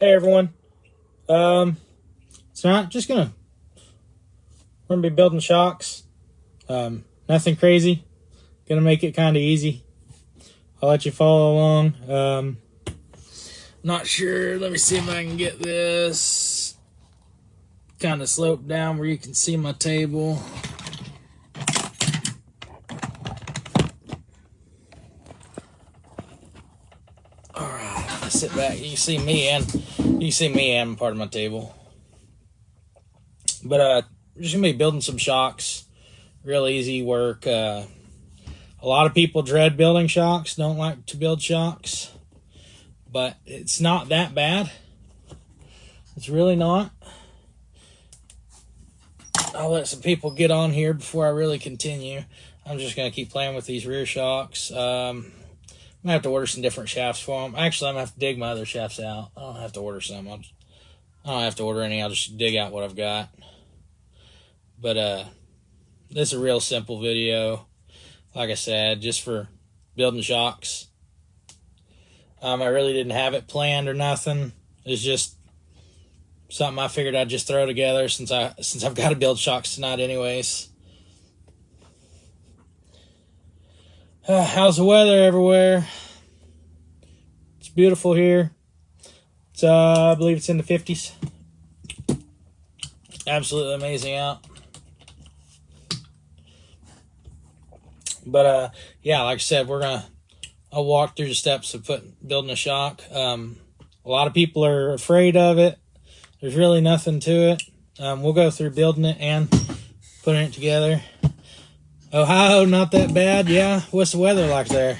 Hey everyone. So we're gonna be building shocks. Nothing crazy. Gonna make it kind of easy. I'll let you follow along. Not sure. Let me see if I can get this kind of sloped down where you can see my table. All right, let's sit back. You can see me and part of my table. But we're just gonna be building some shocks. Real easy work. A lot of people dread building shocks. Don't like to build shocks, but it's not that bad. It's really not. I'll let some people get on here before I really continue. I'm just going to keep playing with these rear shocks. I'm going to have to order some different shafts for them. Actually, I'm going to have to dig my other shafts out. I don't have to order some. I don't have to order any. I'll just dig out what I've got. But this is a real simple video. Like I said, just for building shocks. I really didn't have it planned or nothing. It's just something I figured I'd just throw together since I've got to build shocks tonight anyways. How's the weather everywhere? It's beautiful here. It's I believe it's in the 50s. Absolutely amazing out. But yeah, like I said, I'll walk through the steps of building a shock. A lot of people are afraid of it. There's really nothing to it. We'll go through building it and putting it together. Ohio, not that bad. Yeah, what's the weather like there?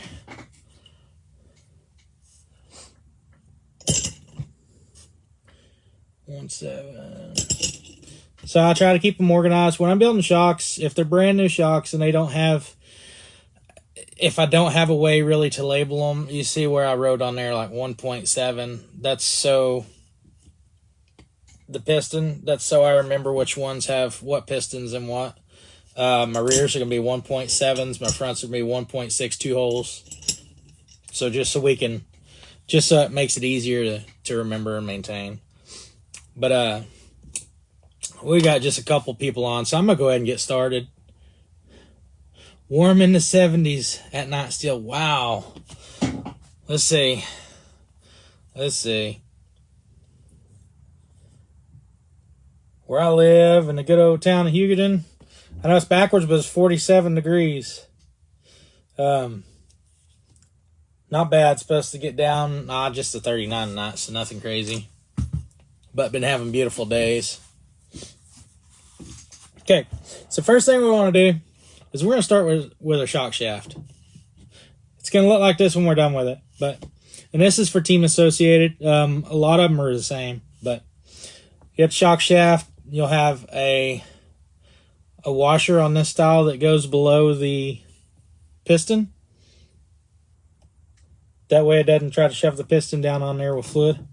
So I try to keep them organized. When I'm building shocks, if they're brand new shocks and if I don't have a way really to label them, you see where I wrote on there like 1.7. That's so the piston. That's so I remember which ones have what pistons and what. My rears are going to be 1.7s. My fronts are going to be 1.62 holes. So just so it makes it easier to remember and maintain. But we got just a couple people on, so I'm going to go ahead and get started. Warm in the 70s at night still. Wow. Let's see. Where I live in the good old town of Hugoton, I know it's backwards, but it's 47 degrees. Not bad. It's supposed to get down just to 39 tonight, so nothing crazy. But been having beautiful days. Okay, so first thing we want to do is we're going to start with a shock shaft. It's going to look like this when we're done with it. And this is for Team Associated. A lot of them are the same. But you have the shock shaft. You'll have a washer on this style that goes below the piston. That way it doesn't try to shove the piston down on there with fluid.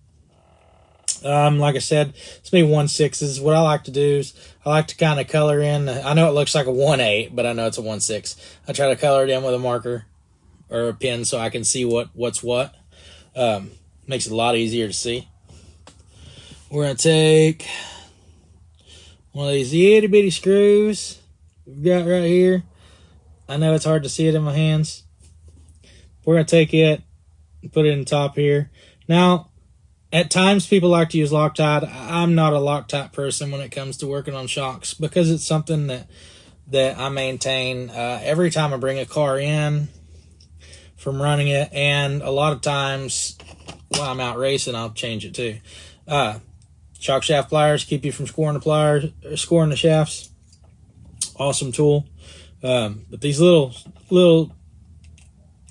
Like I said, it's me 1/6. What I like to do is I like to kind of color in. I know it looks like a 1/8, but I know it's a 1/6. I try to color it in with a marker or a pen so I can see what's what. Makes it a lot easier to see. We're going to take one of these itty bitty screws we've got right here. I know it's hard to see it in my hands. We're going to take it and put it in the top here. Now, at times, people like to use Loctite. I'm not a Loctite person when it comes to working on shocks because it's something that I maintain every time I bring a car in from running it. And a lot of times while I'm out racing, I'll change it too. Shock shaft pliers keep you from scoring the shafts. Awesome tool. But these little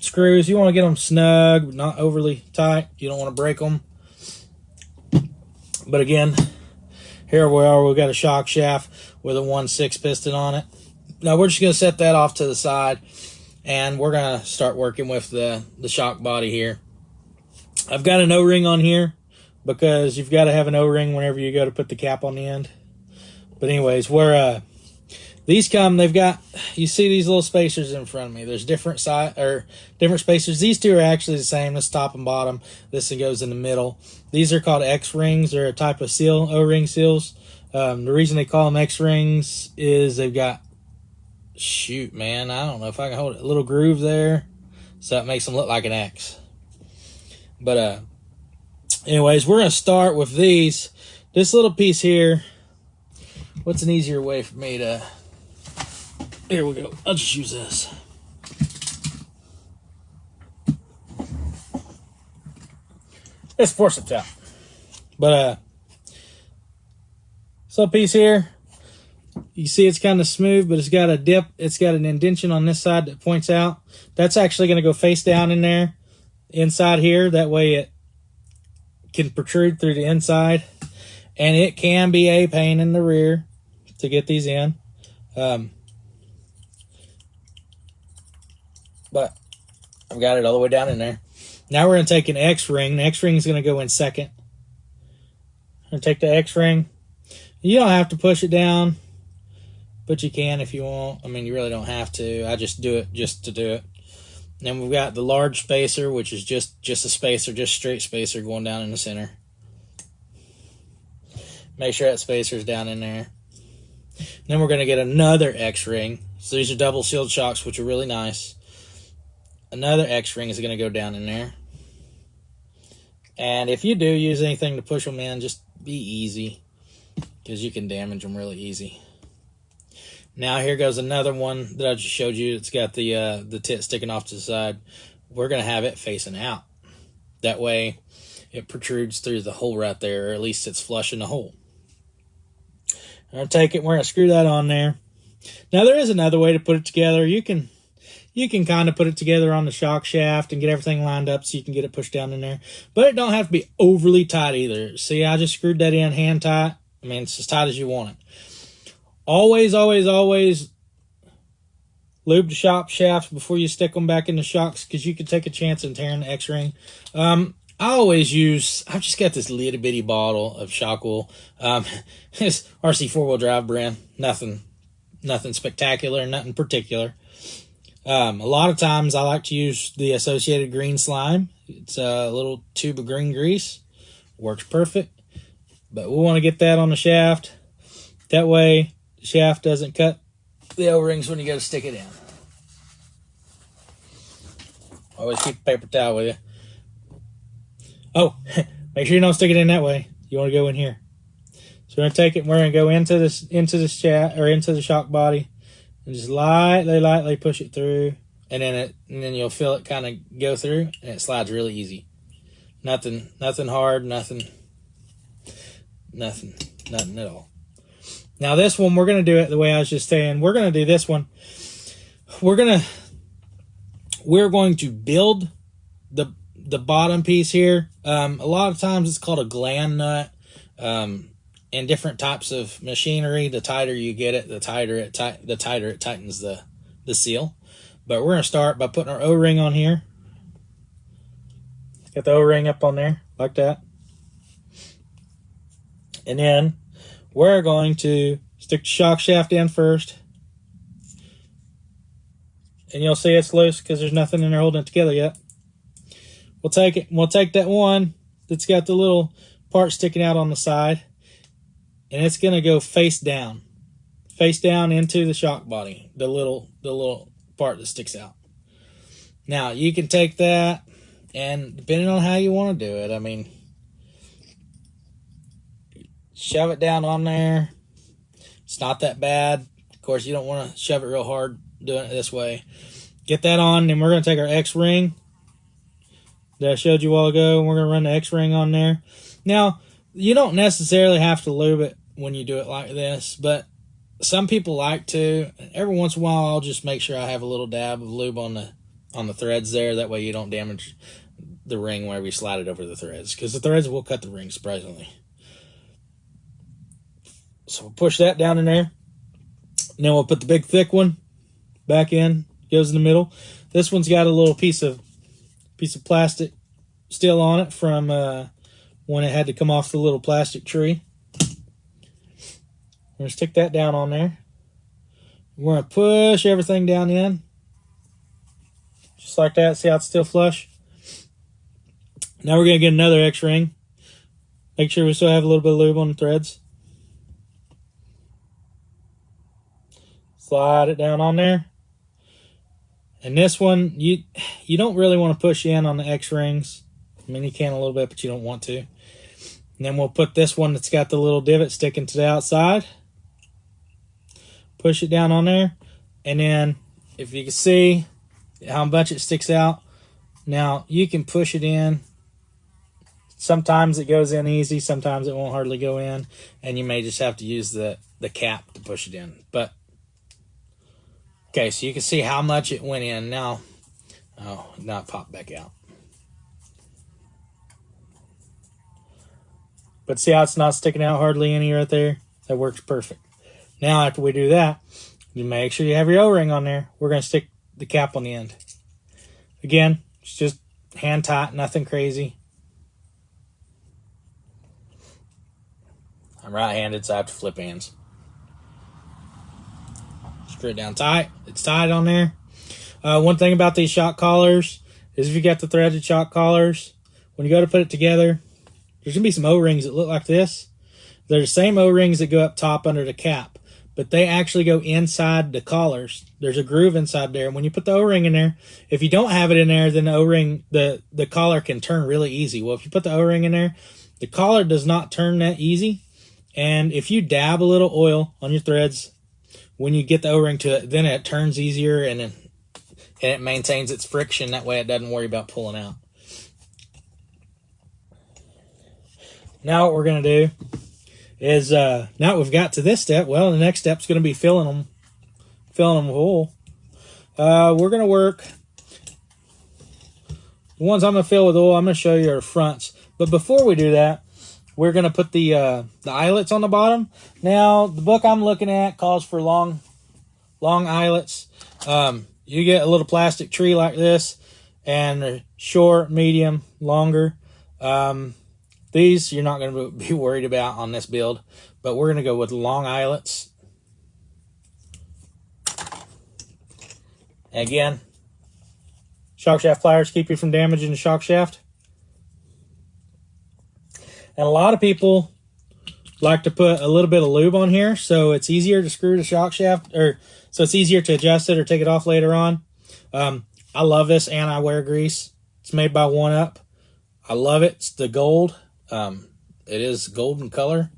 screws, you want to get them snug, but not overly tight. You don't want to break them. But again, here we are. We've got a shock shaft with a 1/6 piston on it. Now we're just going to set that off to the side, and we're going to start working with the shock body here. I've got an O-ring on here because you've got to have an O-ring whenever you go to put the cap on the end. But anyways, this These come, they've got, you see these little spacers in front of me. There's different different spacers. These two are actually the same. This top and bottom. This one goes in the middle. These are called X-rings. They're a type of seal, O-ring seals. The reason they call them X-rings is they've got, shoot, man, I don't know if I can hold it, a little groove there. So it makes them look like an X. But anyways, we're going to start with these. This little piece here. What's an easier way for me to... Here we go. I'll just use this. It's forceps out. But this little piece here, you see it's kind of smooth, but it's got a dip. It's got an indentation on this side that points out. That's actually going to go face down in there, inside here. That way it can protrude through the inside. And it can be a pain in the rear to get these in. But I've got it all the way down in there. Now we're going to take an X-ring. The X-ring is going to go in second. I'm going to take the X-ring. You don't have to push it down, but you can if you want. I mean, you really don't have to. I just do it just to do it. And then we've got the large spacer, which is just a spacer, just straight spacer going down in the center. Make sure that spacer's down in there. Then we're going to get another X-ring. So these are double sealed shocks, which are really nice. Another X-ring is going to go down in there. And if you do use anything to push them in, just be easy, because you can damage them really easy. Now here goes another one that I just showed you. It's got the tit sticking off to the side. We're going to have it facing out. That way it protrudes through the hole right there, or at least it's flush in the hole. I'm going to take it, we're going to screw that on there. Now there is another way to put it together. You can kind of put it together on the shock shaft and get everything lined up so you can get it pushed down in there. But it don't have to be overly tight either. See, I just screwed that in hand tight. I mean, it's as tight as you want it. Always, always, always lube the shock shafts before you stick them back in the shocks, because you could take a chance in tearing the X-ring. I've just got this little bitty bottle of shock wool. It's RC 4-wheel drive brand. Nothing spectacular, nothing particular. A lot of times I like to use the Associated Green Slime. It's a little tube of green grease. Works perfect. But we want to get that on the shaft. That way the shaft doesn't cut the O-rings when you go to stick it in. Always keep a paper towel with you. Oh, make sure you don't stick it in that way. You want to go in here. So we're going to take it and we're going to go into the shaft, or into the shock body, and just lightly push it through, and then you'll feel it kind of go through, and it slides really easy. Nothing hard, nothing at all. Now this one, we're going to do it the way I was just saying. We're going to do this one. We're going to build the bottom piece here. A lot of times it's called a gland nut. In different types of machinery, the tighter you get it, the tighter it tightens the seal. But we're going to start by putting our O-ring on here. Get the O-ring up on there like that. And then we're going to stick the shock shaft in first. And you'll see it's loose because there's nothing in there holding it together yet. We'll take it, and we'll take that one that's got the little part sticking out on the side, and it's going to go face down into the shock body, the little part that sticks out. Now you can take that, and depending on how you want to do it, I mean, shove it down on there. It's not that bad. Of course, you don't want to shove it real hard doing it this way. Get that on, and we're going to take our X-ring that I showed you a while ago, and we're going to run the X-ring on there. Now, you don't necessarily have to lube it when you do it like this, but some people like to. Every once in a while, I'll just make sure I have a little dab of lube on the threads there. That way you don't damage the ring whenever you slide it over the threads, because the threads will cut the ring, surprisingly. So we'll push that down in there. And then we'll put the big thick one back in. Goes in the middle. This one's got a little piece of plastic still on it from when it had to come off the little plastic tree. We're going to stick that down on there. We're going to push everything down in. Just like that. See how it's still flush? Now we're going to get another X-ring. Make sure we still have a little bit of lube on the threads. Slide it down on there. And this one, you don't really want to push in on the X-rings. I mean, you can a little bit, but you don't want to. And then we'll put this one that's got the little divot sticking to the outside. Push it down on there. And then, if you can see how much it sticks out, now you can push it in. Sometimes it goes in easy, sometimes it won't hardly go in, and you may just have to use the cap to push it in. But okay, so you can see how much it went in. Now, now it popped back out. But see how it's not sticking out hardly any right there? That works perfect. Now, after we do that, you make sure you have your O-ring on there. We're going to stick the cap on the end. Again, it's just hand tight, nothing crazy. I'm right-handed, so I have to flip hands. Screw it down tight. It's tight on there. One thing about these shock collars is if you got the threaded shock collars, when you go to put it together, there's going to be some O-rings that look like this. They're the same O-rings that go up top under the cap, but they actually go inside the collars. There's a groove inside there. And when you put the O-ring in there, if you don't have it in there, then the O-ring, the collar can turn really easy. Well, if you put the O-ring in there, the collar does not turn that easy. And if you dab a little oil on your threads, when you get the O-ring to it, then it turns easier and it maintains its friction. That way it doesn't worry about pulling out. Now what we're going to do is, now that we've got to this step, well, the next step is going to be filling them with oil. We're going to work, the ones I'm going to fill with oil, I'm going to show you our fronts. But before we do that, we're going to put the eyelets on the bottom. Now, the book I'm looking at calls for long eyelets. You get a little plastic tree like this, and they're short, medium, longer. These you're not going to be worried about on this build, but we're going to go with long eyelets. Again, shock shaft pliers keep you from damaging the shock shaft. And a lot of people like to put a little bit of lube on here, so it's easier to screw the shock shaft, or so it's easier to adjust it or take it off later on. I love this anti-wear grease. It's made by 1UP. I love it. It's the gold. It is golden color.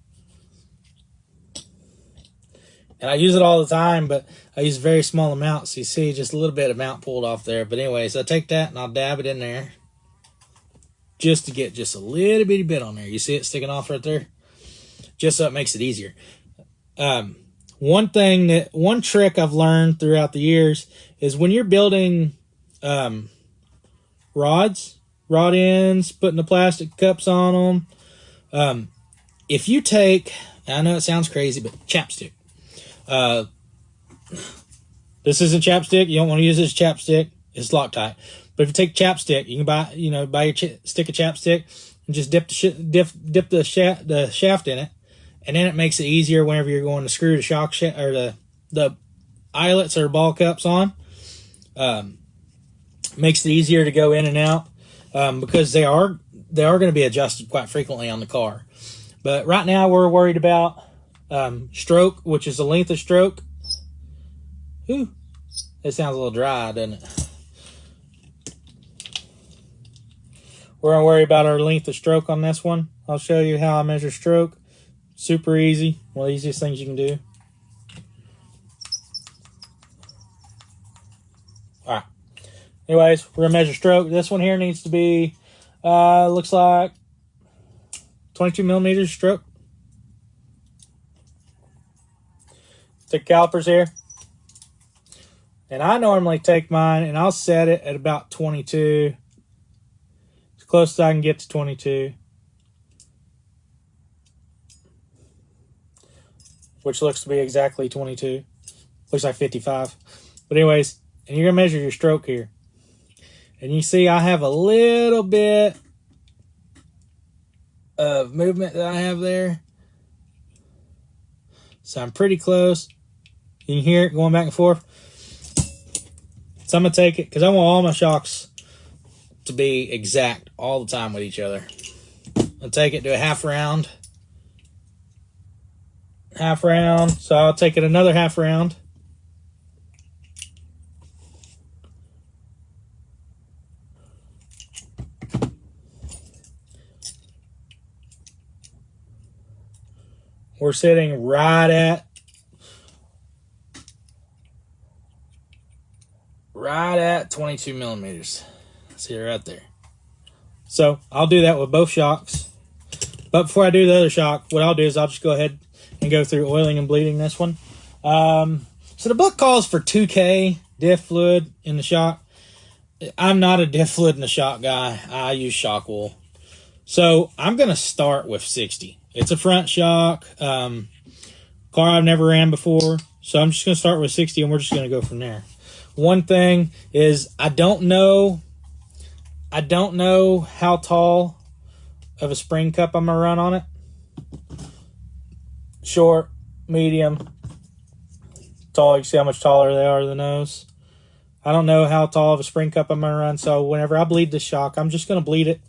And I use it all the time, but I use very small amounts. So you see just a little bit of amount pulled off there. But anyways, I take that and I'll dab it in there, just to get just a little bitty bit on there. You see it sticking off right there? Just so it makes it easier. One trick I've learned throughout the years is when you're building rod ends, putting the plastic cups on them, if you take, I know it sounds crazy, but chapstick. This isn't chapstick. You don't want to use this chapstick. It's Loctite. But if you take chapstick, you can buy your stick of chapstick and just dip the shaft in it, and then it makes it easier whenever you're going to screw the shock shaft or the eyelets or ball cups on. Makes it easier to go in and out because they are going to be adjusted quite frequently on the car. But right now we're worried about stroke, which is the length of stroke. Ooh, it sounds a little dry, doesn't it? We're going to worry about our length of stroke on this one. I'll show you how I measure stroke. Super easy. One of the easiest things you can do. Alright. Anyways, we're going to measure stroke. This one here needs to be, looks like 22 millimeters stroke. Take calipers here. And I normally take mine and I'll set it at about 22. Close as I can get to 22, which looks to be exactly 22. Looks like 55. But anyways, and you're going to measure your stroke here. And you see I have a little bit of movement that I have there. So I'm pretty close. You can hear it going back and forth. So I'm going to take it, because I want all my shocks to be exact all the time with each other. I'll take it to a half round. Half round. So I'll take it another half round. We're sitting right at 22 millimeters. See it right there. So I'll do that with both shocks. But before I do the other shock, what I'll do is I'll just go ahead and go through oiling and bleeding this one. So the book calls for 2K diff fluid in the shock. I'm not a diff fluid in the shock guy. I use shock wool. So I'm going to start with 60. It's a front shock. Car I've never ran before. So I'm just going to start with 60 and we're just going to go from there. One thing is I don't know how tall of a spring cup I'm going to run on it. Short, medium, tall. You see how much taller they are than the nose. I don't know how tall of a spring cup I'm going to run. So whenever I bleed this shock, I'm just going to bleed it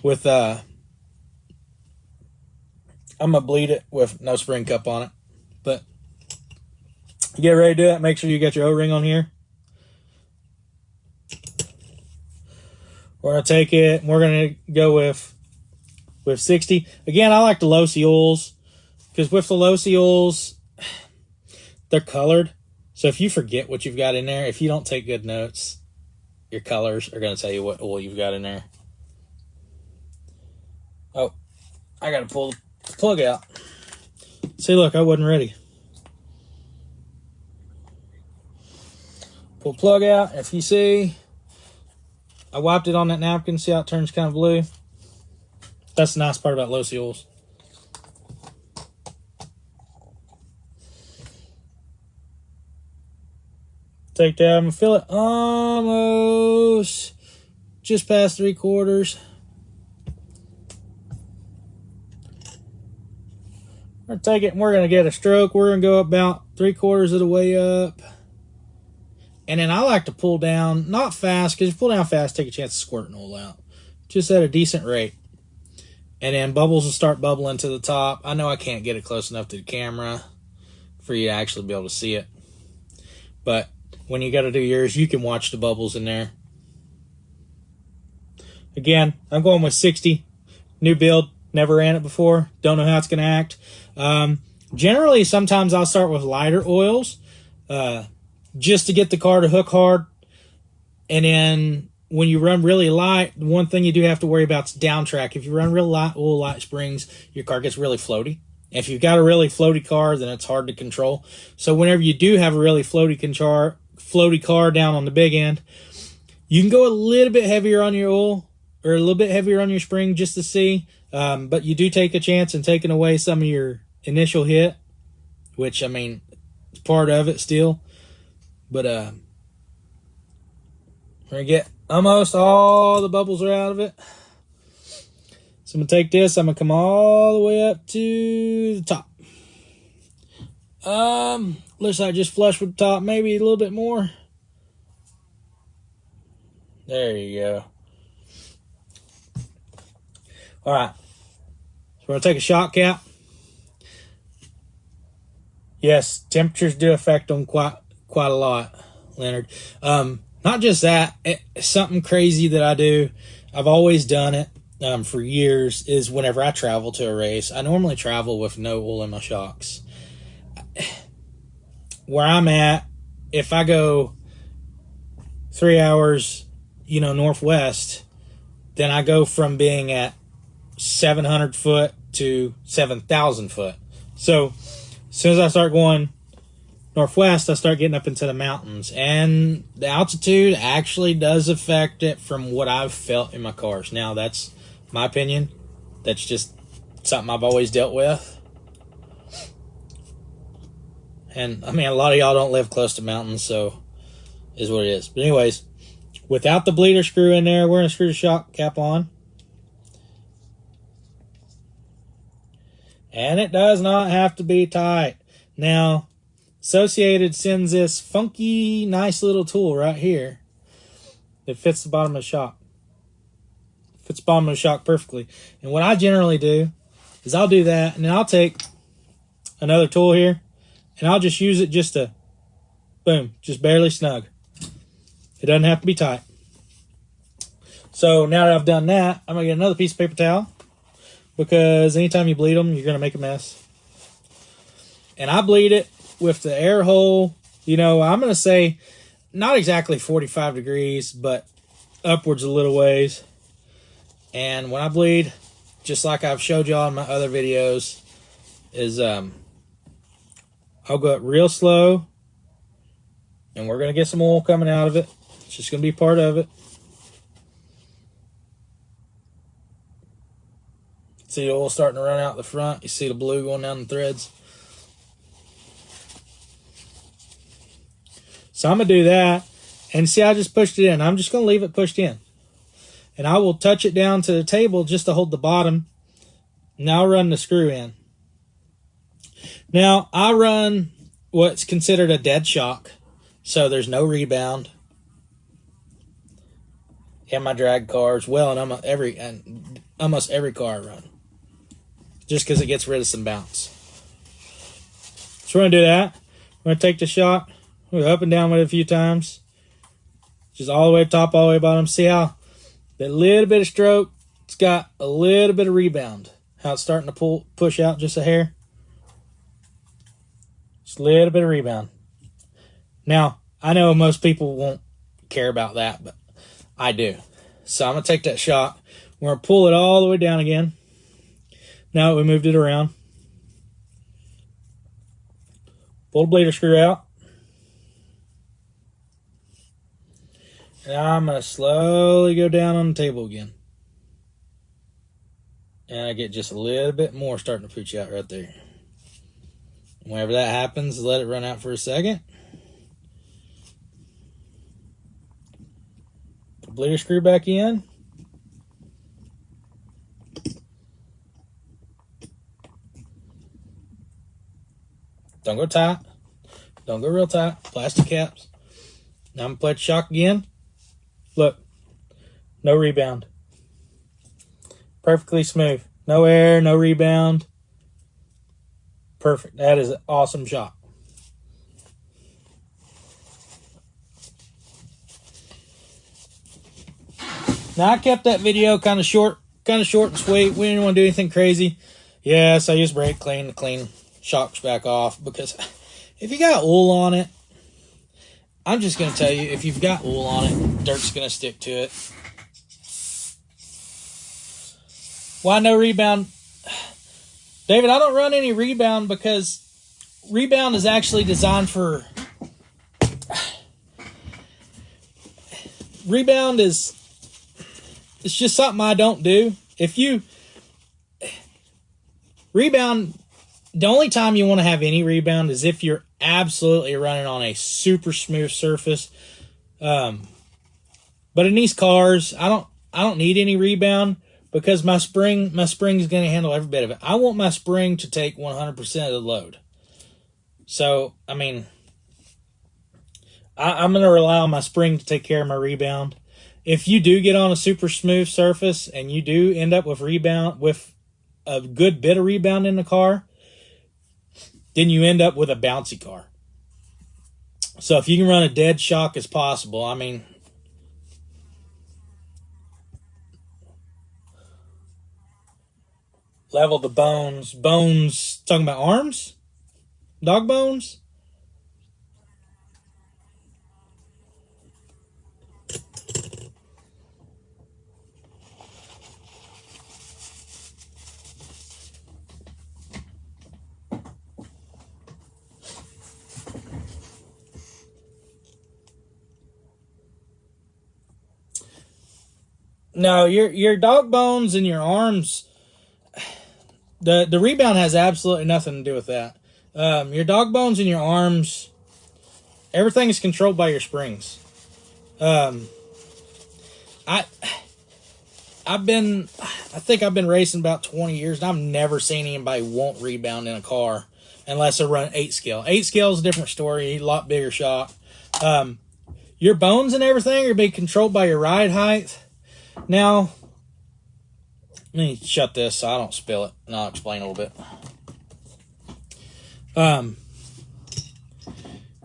with I'm going to bleed it with no spring cup on it. But you get ready to do that, make sure you get your O-ring on here. We're going to take it and we're going to go with 60. Again, I like the low-C oils because with the low-C oils, they're colored. So if you forget what you've got in there, if you don't take good notes, your colors are going to tell you what oil you've got in there. Oh, I got to pull the plug out. See, look, I wasn't ready. Pull the plug out. If you see, I wiped it on that napkin. See how it turns kind of blue? That's the nice part about low-C oils. Take that. I'm going to fill it almost just past 3/4. We're going to take it and we're going to get a stroke. We're going to go about 3/4 of the way up. And then I like to pull down, not fast, because if you pull down fast, take a chance of squirting oil out. Just at a decent rate. And then bubbles will start bubbling to the top. I know I can't get it close enough to the camera for you to actually be able to see it. But when you got to do yours, you can watch the bubbles in there. Again, I'm going with 60. New build. Never ran it before. Don't know how it's going to act. Generally, sometimes I'll start with lighter oils just to get the car to hook hard. And then when you run really light, one thing you do have to worry about is down track. If you run real light oil, light springs, your car gets really floaty. If you've got a really floaty car, then it's hard to control. So whenever you do have a really floaty car down on the big end, you can go a little bit heavier on your oil or a little bit heavier on your spring just to see. But you do take a chance in taking away some of your initial hit, which, I mean, it's part of it still. But we're going to get almost all the bubbles are out of it. So I'm going to take this. I'm going to come all the way up to the top. Looks like just flush with the top. Maybe a little bit more. There you go. All right. So we're going to take a shock cap. Yes, temperatures do affect them quite a lot, Leonard. Not just that, it's something crazy that I do. I've always done it for years, is whenever I travel to a race, I normally travel with no oil in my shocks. Where I'm at, if I go 3 hours, northwest, then I go from being at 700 foot to 7,000 foot. So as soon as I start going northwest, I start getting up into the mountains, and the altitude actually does affect it from what I've felt in my cars. Now, that's my opinion. That's just something I've always dealt with. And, I mean, a lot of y'all don't live close to mountains, so is what it is. But anyways, without the bleeder screw in there, we're going to screw the shock cap on. And it does not have to be tight. Now, Associated sends this funky, nice little tool right here that fits the bottom of the shock. Fits the bottom of the shock perfectly. And what I generally do is I'll do that, and then I'll take another tool here, and I'll just use it just to, boom, just barely snug. It doesn't have to be tight. So now that I've done that, I'm going to get another piece of paper towel, because anytime you bleed them, you're going to make a mess. And I bleed it with the air hole, you know, I'm going to say not exactly 45 degrees, but upwards a little ways. And when I bleed, just like I've showed y'all in my other videos, is I'll go up real slow, and we're going to get some oil coming out of it. It's just going to be part of it. See the oil starting to run out the front. You see the blue going down the threads. So I'm going to do that. And see, I just pushed it in. I'm just going to leave it pushed in. And I will touch it down to the table just to hold the bottom. Now I'll run the screw in. Now, I run what's considered a dead shock. So there's no rebound in my drag cars. Well, and almost every car I run. Just because it gets rid of some bounce. So we're going to do that. We're going to take the shock. We'll go up and down with it a few times. Just all the way top, all the way bottom. See how that little bit of stroke, it's got a little bit of rebound. How it's starting to push out just a hair. Just a little bit of rebound. Now, I know most people won't care about that, but I do. So I'm going to take that shock. We're going to pull it all the way down again. Now that we moved it around. Pull the bleeder screw out. And I'm going to slowly go down on the table again. And I get just a little bit more starting to pooch out right there. Whenever that happens, let it run out for a second. Put the bleeder screw back in. Don't go tight. Don't go real tight. Plastic caps. Now I'm going to play the shock again. Look. No rebound. Perfectly smooth. No air, no rebound. Perfect. That is an awesome shock. Now I kept that video kind of short and sweet. We didn't want to do anything crazy. Yes, I used brake clean to clean shocks back off, because if you got oil on it, I'm just going to tell you, if you've got oil on it, dirt's going to stick to it. Why no rebound? David, I don't run any rebound because rebound is actually designed for... Rebound is... It's just something I don't do. If you... Rebound... The only time you want to have any rebound is if you're absolutely running on a super smooth surface. But in these cars, I don't need any rebound, because my spring is going to handle every bit of it. I want my spring to take 100% of the load. So, I mean, I'm going to rely on my spring to take care of my rebound. If you do get on a super smooth surface and you do end up with rebound, with a good bit of rebound in the car, then you end up with a bouncy car. So if you can run a dead shock as possible, I mean, level the bones. Bones, talking about arms? Dog bones? No, your dog bones and your arms, the rebound has absolutely nothing to do with that. Your dog bones and your arms, everything is controlled by your springs. I think I've been racing about 20 years, and I've never seen anybody want rebound in a car. unless I run 8 scale. 8 scale is a different story, a lot bigger shock. Your bones and everything are being controlled by your ride height. Now, let me shut this so I don't spill it, and I'll explain a little bit.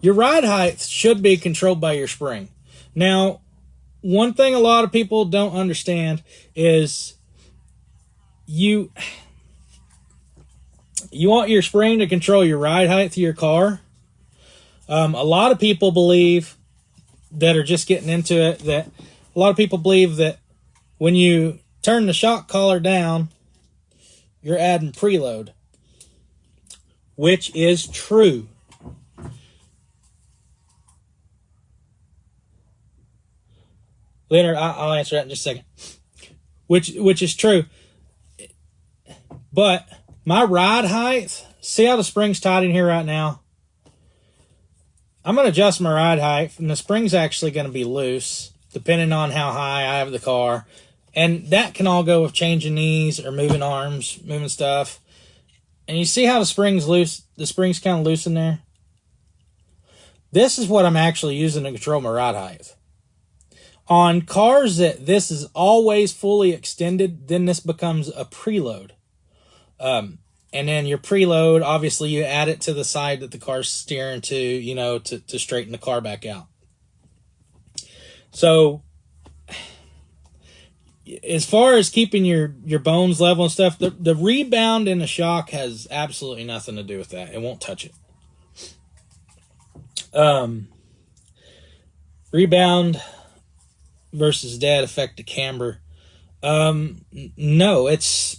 Your ride height should be controlled by your spring. Now, one thing a lot of people don't understand is you want your spring to control your ride height of your car. A lot of people believe that are just getting into it that a lot of people believe that when you turn the shock collar down, you're adding preload, which is true. Leonard, I'll answer that in just a second. Which is true. But my ride height, see how the spring's tight in here right now? I'm going to adjust my ride height, and the spring's actually going to be loose, depending on how high I have the car. And that can all go with changing knees or moving arms, moving stuff. And you see how the spring's loose? The spring's kind of loose in there. This is what I'm actually using to control my ride height. On cars that this is always fully extended, then this becomes a preload. And then your preload, obviously you add it to the side that the car's steering to, you know, to straighten the car back out. So as far as keeping your bones level and stuff, the rebound in the shock has absolutely nothing to do with that. It won't touch it. Rebound versus dead affect the camber. No, it's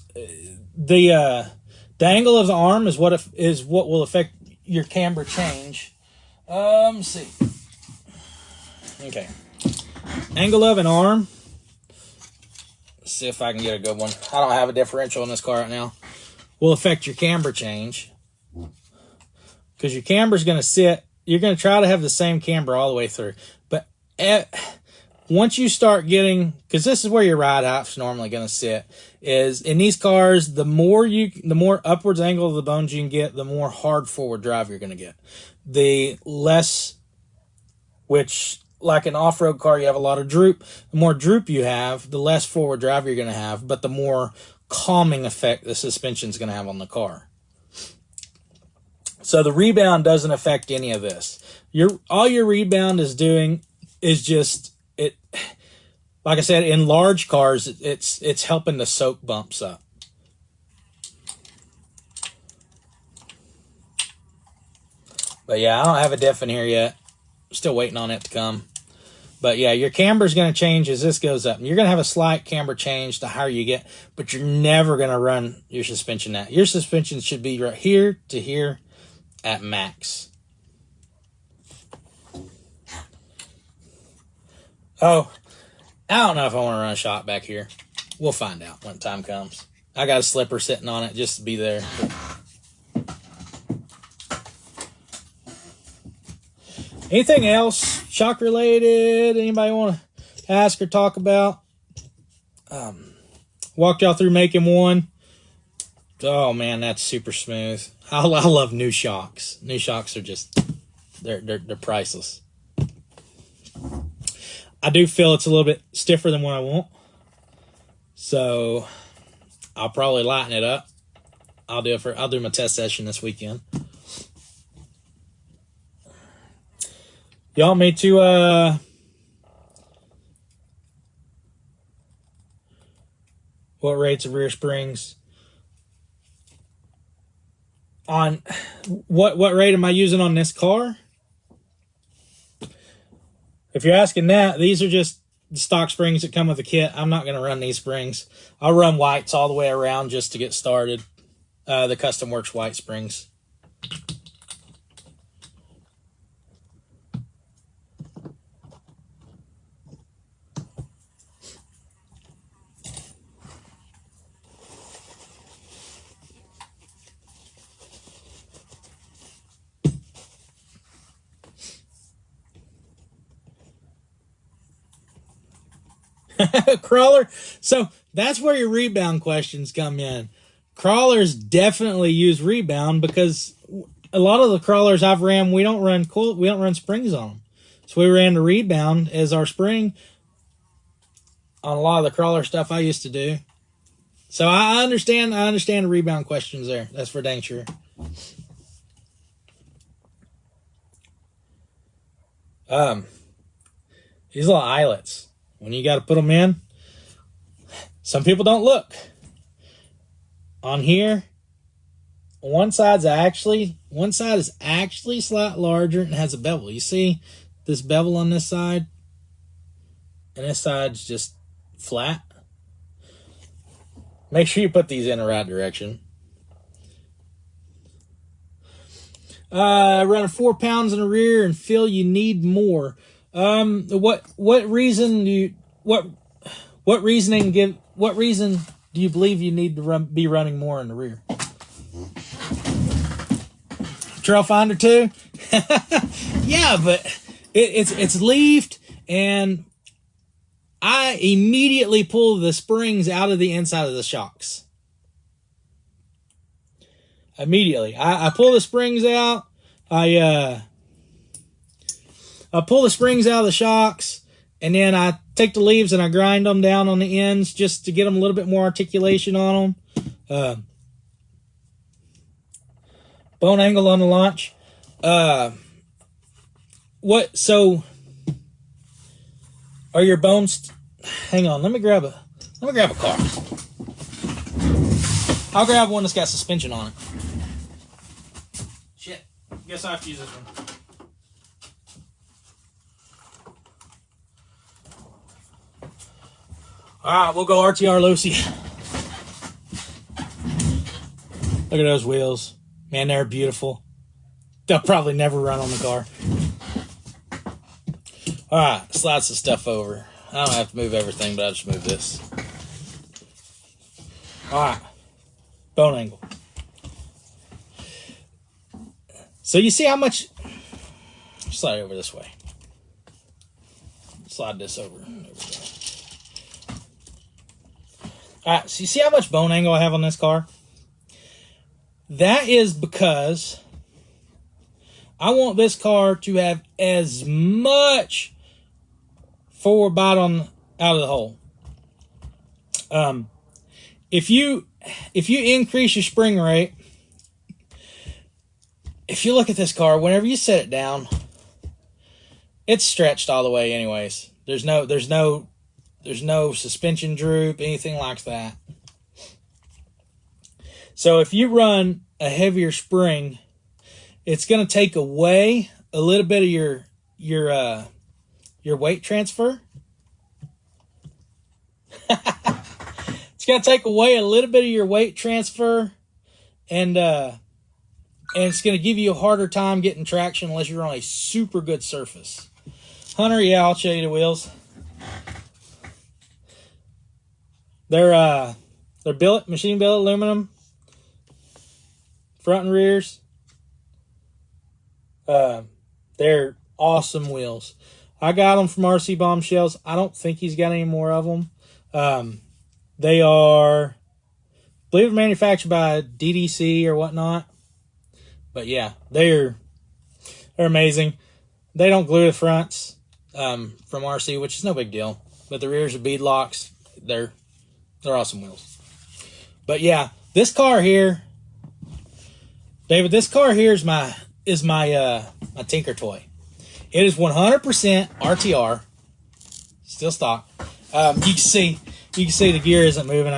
the angle of the arm is what will affect your camber change. Let's see. Okay, angle of an arm. Let's see if I can get a good one. I don't have a differential in this car right now. Will affect your camber change because your camber is going to sit. You're going to try to have the same camber all the way through, but once you start getting, because this is where your ride height's normally going to sit, is in these cars, the more upwards angle of the bones you can get, the more hard forward drive you're going to get. The less, which like an off-road car, you have a lot of droop. The more droop you have, the less forward drive you're going to have, but the more calming effect the suspension's going to have on the car. So the rebound doesn't affect any of this. All your rebound is doing is just it. Like I said, in large cars, it's helping to soak bumps up. But yeah, I don't have a diff in here yet. Still waiting on it to come. But yeah, your camber is going to change as this goes up. And you're going to have a slight camber change the higher you get, but you're never going to run your suspension that. Your suspension should be right here to here at max. Oh, I don't know if I want to run a shot back here. We'll find out when time comes. I got a slipper sitting on it just to be there. Anything else shock related? Anybody want to ask or talk about? Walked y'all through making one. Oh man, that's super smooth. I love new shocks. New shocks are just they're priceless. I do feel it's a little bit stiffer than what I want, so I'll probably lighten it up. I'll do my test session this weekend. Y'all want me to what rates of rear springs on what rate am I using on this car? If you're asking that, these are just the stock springs that come with the kit. I'm not going to run these springs. I'll run whites all the way around just to get started. The Custom Works white springs. Crawler. So that's where your rebound questions come in. Crawlers definitely use rebound because a lot of the crawlers I've ran, we don't run springs on them. So we ran the rebound as our spring on a lot of the crawler stuff I used to do. So I understand the rebound questions there. That's for dang sure. These little eyelets, when you got to put them in, some people don't look. On here, one side is actually slightly larger and has a bevel. You see this bevel on this side? And this side's just flat. Make sure you put these in the right direction. Running 4 pounds in the rear and feel you need more. What reason do you believe you need to be running more in the rear? Trail finder too? Yeah, but it's leafed, and I immediately pull the springs out of the inside of the shocks. Immediately. I pull the springs out. I pull the springs out of the shocks, and then I take the leaves and I grind them down on the ends just to get them a little bit more articulation on them. Bone angle on the launch. So are your bones? Hang on, let me grab a car. I'll grab one that's got suspension on it. Shit, guess I have to use this one. All right, we'll go RTR Lucy. Look at those wheels. Man, they're beautiful. They'll probably never run on the car. All right, slide some stuff over. I don't have to move everything, but I'll just move this. All right, bone angle. So you see how much... Slide over this way. Slide this over. There we go. All right, so you see how much bone angle I have on this car? That is because I want this car to have as much forward bite out of the hole. If you increase your spring rate, if you look at this car, whenever you set it down, it's stretched all the way anyways. There's no suspension droop, anything like that. So if you run a heavier spring, it's going to take away a little bit of your weight transfer. It's going to take away a little bit of your weight transfer, and it's going to give you a harder time getting traction unless you're on a super good surface. Hunter, yeah, I'll show you the wheels. They're machine billet aluminum, front and rears. They're awesome wheels. I got them from RC Bombshells. I don't think he's got any more of them. They are, I believe, manufactured by DDC or whatnot. But yeah, they're amazing. They don't glue the fronts from RC, which is no big deal. But the rears are bead locks. They're awesome wheels. But yeah, this car here, David, this car here is my Tinker toy. It is 100% RTR, still stock. You can see the gear isn't moving.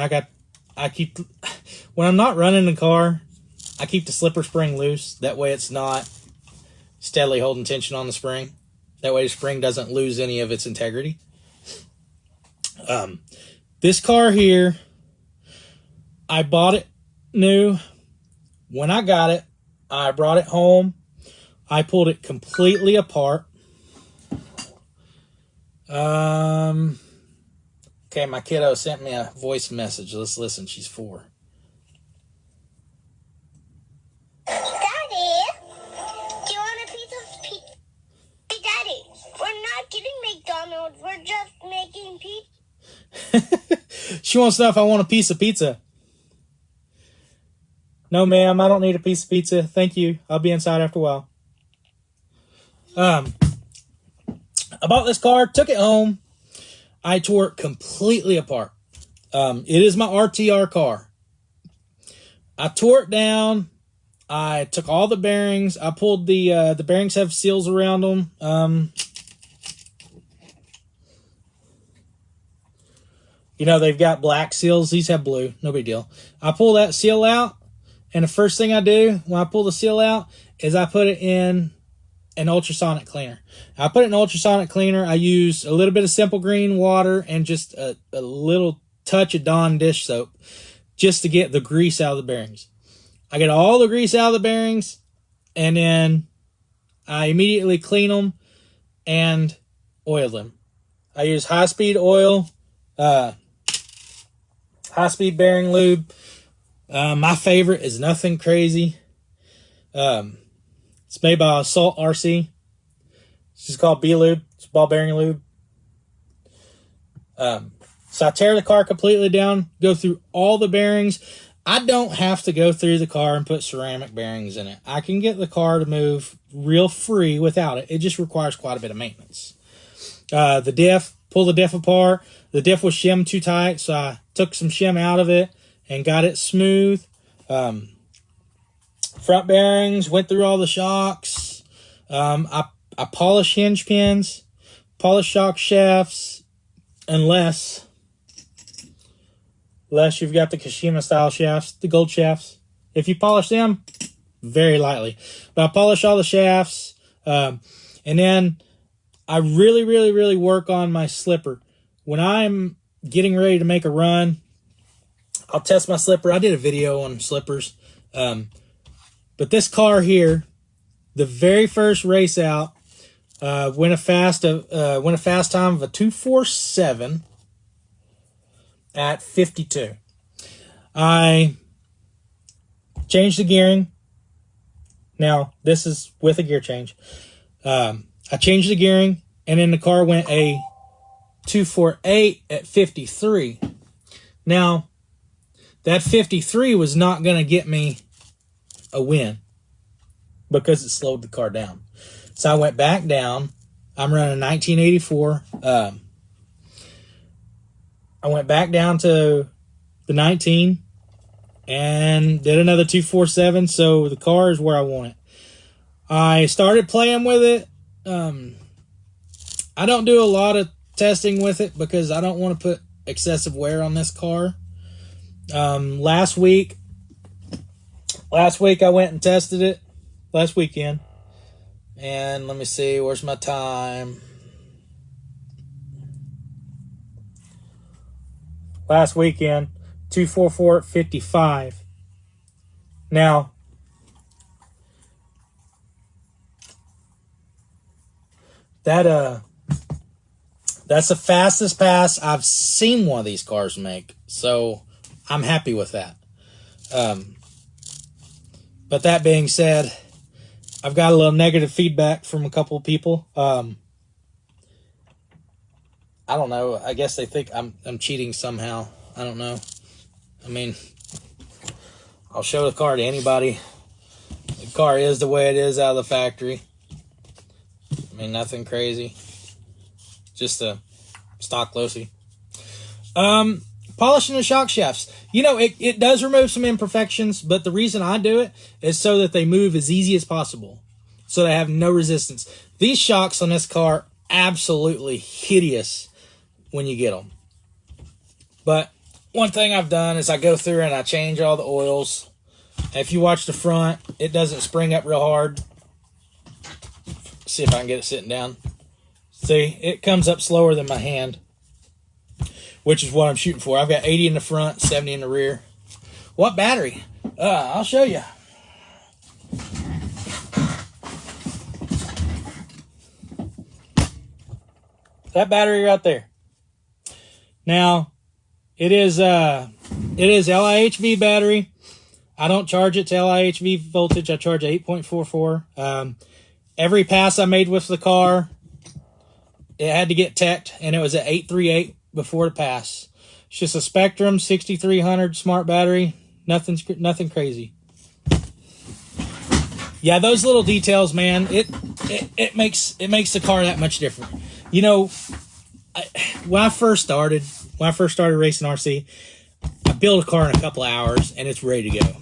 When I'm not running the car, I keep the slipper spring loose. That way it's not steadily holding tension on the spring. That way the spring doesn't lose any of its integrity. This car here, I bought it new. When I got it, I brought it home. I pulled it completely apart. Okay, my kiddo sent me a voice message. Let's listen. She's 4. Daddy, do you want a piece of pizza? Hey, Daddy, we're not getting McDonald's. We're just making pizza. She wants to know if I want a piece of pizza. No, ma'am, I don't need a piece of pizza. Thank you. I'll be inside after a while. I bought this car, took it home. I tore it completely apart. It is my RTR car. I tore it down. I took all the bearings. I pulled the bearings have seals around them. You know, they've got black seals. These have blue. No big deal. I pull that seal out, and the first thing I do when I pull the seal out is I put it in an ultrasonic cleaner. I put it in ultrasonic cleaner. I use a little bit of simple green water and just a little touch of Dawn dish soap just to get the grease out of the bearings. I get all the grease out of the bearings, and then I immediately clean them and oil them. I use high-speed oil, high-speed bearing lube. My favorite is nothing crazy. It's made by Salt RC. It's just called B-Lube. It's ball bearing lube. So I tear the car completely down, go through all the bearings. I don't have to go through the car and put ceramic bearings in it. I can get the car to move real free without it. It just requires quite a bit of maintenance. The diff, pull the diff apart. The diff was shimmed too tight, so I took some shim out of it and got it smooth. Front bearings, went through all the shocks. I polish hinge pins, polish shock shafts, unless you've got the Kashima style shafts, the gold shafts. If you polish them, very lightly. But I polish all the shafts. And then I really work on my slipper. When I'm getting ready to make a run, I'll test my slipper. I did a video on slippers. But this car here, the very first race out, went a fast time of a 2:47 at 52. I changed the gearing. Now, this is with a gear change. I changed the gearing, and then the car went a 2:48 at 53. Now, that 53 was not going to get me a win because it slowed the car down. So I went back down. I'm running 1984. I went back down to the 19 and did another 247. So the car is where I want it. I started playing with it. I don't do a lot of testing with it because I don't want to put excessive wear on this car. Last week I went and tested it last weekend. And let me see, where's my time? Last weekend, 244 at 55. Now, that's the fastest pass I've seen one of these cars make. So I'm happy with that. But that being said, I've got a little negative feedback from a couple of people. I don't know. I guess they think I'm cheating somehow. I don't know. I mean, I'll show the car to anybody. The car is the way it is out of the factory. I mean, nothing crazy. Just a stock Losi. Polishing the shock shafts. You know, it does remove some imperfections, but the reason I do it is so that they move as easy as possible. So they have no resistance. These shocks on this car, absolutely hideous when you get them. But one thing I've done is I go through and I change all the oils. If you watch the front, it doesn't spring up real hard. See if I can get it sitting down. See, it comes up slower than my hand, which is what I'm shooting for. I've got 80 in the front, 70 in the rear. What battery? I'll show you. That battery right there. Now, it is LIHV battery. I don't charge it to LIHV voltage. I charge 8.44. Every pass I made with the car, it had to get teched, and it was at 838 before the pass. It's just a Spectrum 6300 smart battery. Nothing crazy. Yeah, those little details, man, it makes the car that much different. You know, when I first started racing RC, I built a car in a couple of hours and it's ready to go.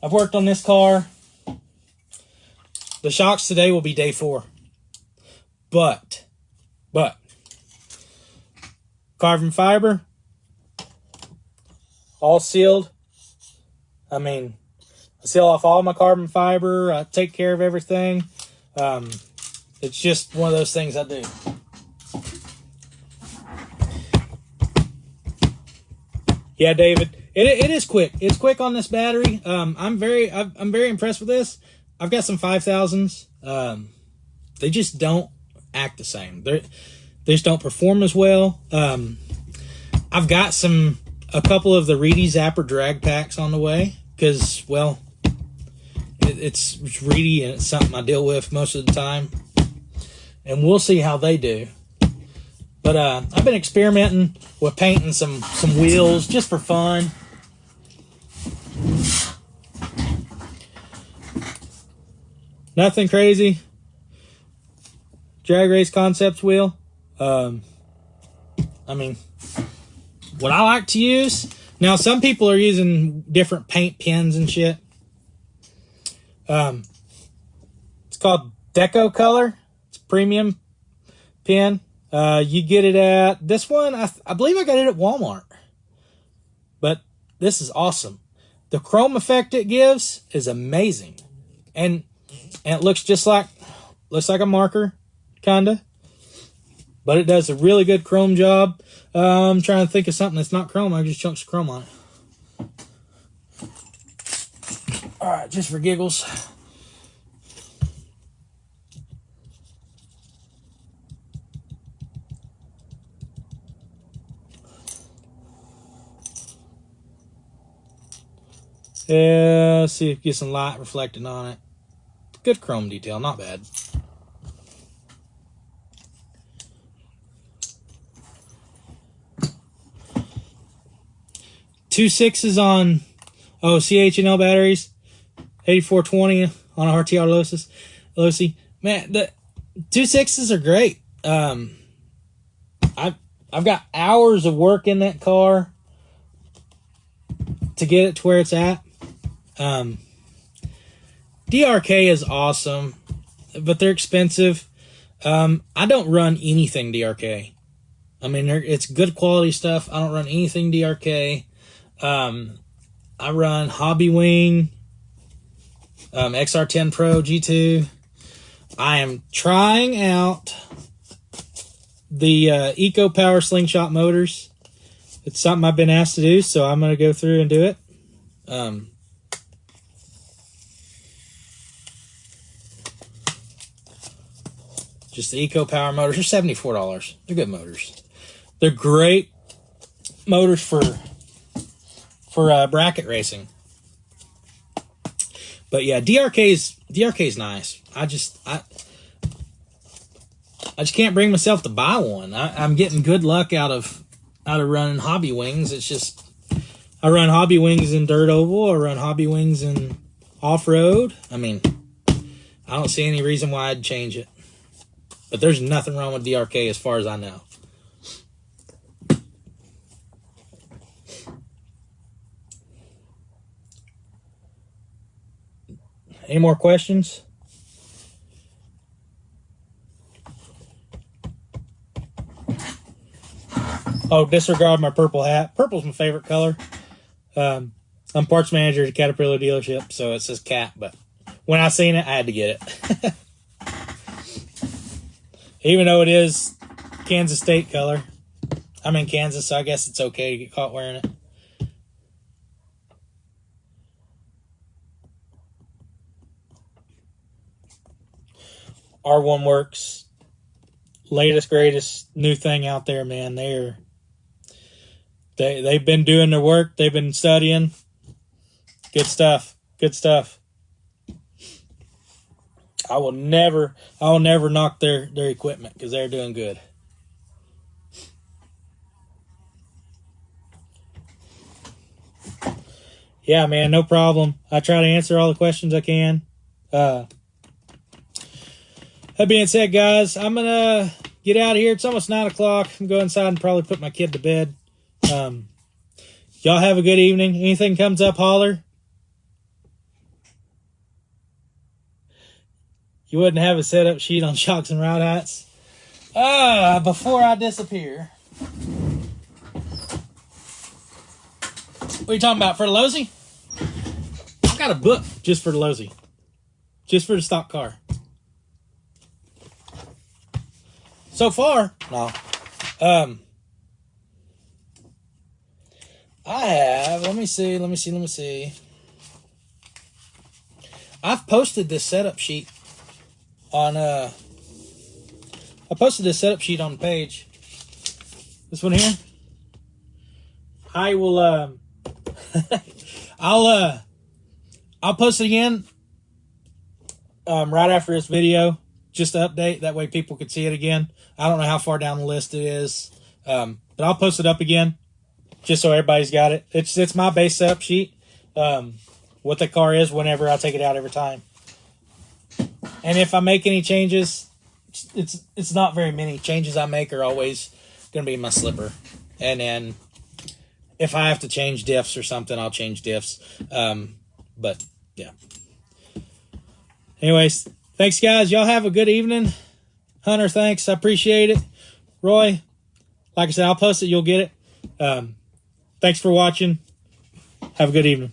I've worked on this car. The shocks today will be day 4. But carbon fiber, all sealed. I mean, I seal off all my carbon fiber. I take care of everything. It's just one of those things I do. Yeah, David, it is quick. It's quick on this battery. I'm very impressed with this. I've got some 5000s. They just don't act the same. They just don't perform as well. I've got a couple of the Reedy Zapper drag packs on the way because, well, it's Reedy and it's something I deal with most of the time, and we'll see how they do. But I've been experimenting with painting some wheels just for fun. Nothing crazy. Drag Race Concepts wheel. I mean, what I like to use. Now, some people are using different paint pens and shit. It's called Deco Color. It's a premium pen. You get it at this one. I believe I got it at Walmart. But this is awesome. The chrome effect it gives is amazing, and it looks just like a marker, kinda. But it does a really good chrome job. I'm trying to think of something that's not chrome. I just chunked some chrome on it. All right, just for giggles. Yeah, see if you get some light reflecting on it. Good chrome detail, not bad. Two 6s on CH&L batteries, 8420 on a RTR Losi. Man, the 2 6s are great. I've got hours of work in that car to get it to where it's at. DRK is awesome, but they're expensive. I don't run anything DRK. I mean, it's good quality stuff. I don't run anything DRK. I run Hobby Wing, XR10 Pro G2. I am trying out the Eco Power Slingshot motors. It's something I've been asked to do, so I'm going to go through and do it. Just the Eco Power motors are $74. They're good motors. They're great motors for bracket racing. But yeah, DRK's nice. I just can't bring myself to buy one. I'm getting good luck out of running Hobby Wings. It's just I run Hobby Wings in dirt oval. I run Hobby Wings in off road. I mean, I don't see any reason why I'd change it. But there's nothing wrong with DRK as far as I know. Any more questions? Oh, disregard my purple hat. Purple's my favorite color. I'm parts manager at a Caterpillar dealership, so it says cat, but when I seen it, I had to get it. Even though it is Kansas State color. I'm in Kansas, so I guess it's okay to get caught wearing it. R1 Works, latest, greatest new thing out there, man. They've been doing their work. They've been studying. Good stuff. Good stuff. I will never knock their equipment because they're doing good. Yeah, man, no problem. I try to answer all the questions I can. That being said, guys, I'm going to get out of here. It's almost 9 o'clock. I'm going inside and probably put my kid to bed. Y'all have a good evening. Anything comes up, holler. You wouldn't have a setup sheet on shocks and ride heights. Before I disappear. What are you talking about? For the Losi? I've got a book just for the Losi. Just for the stock car. So far, no. I have, let me see. I've posted this setup sheet on, I posted this setup sheet on the page. This one here. I will, I'll post it again, right after this video, just to update. That way people can see it again. I don't know how far down the list it is, but I'll post it up again, just so everybody's got it. It's my base setup sheet, what the car is whenever I take it out every time. And if I make any changes, it's not very many. Changes I make are always going to be my slipper. And then if I have to change diffs or something, I'll change diffs. But, yeah. Anyways, thanks, guys. Y'all have a good evening. Hunter, thanks. I appreciate it. Roy, like I said, I'll post it. You'll get it. Thanks for watching. Have a good evening.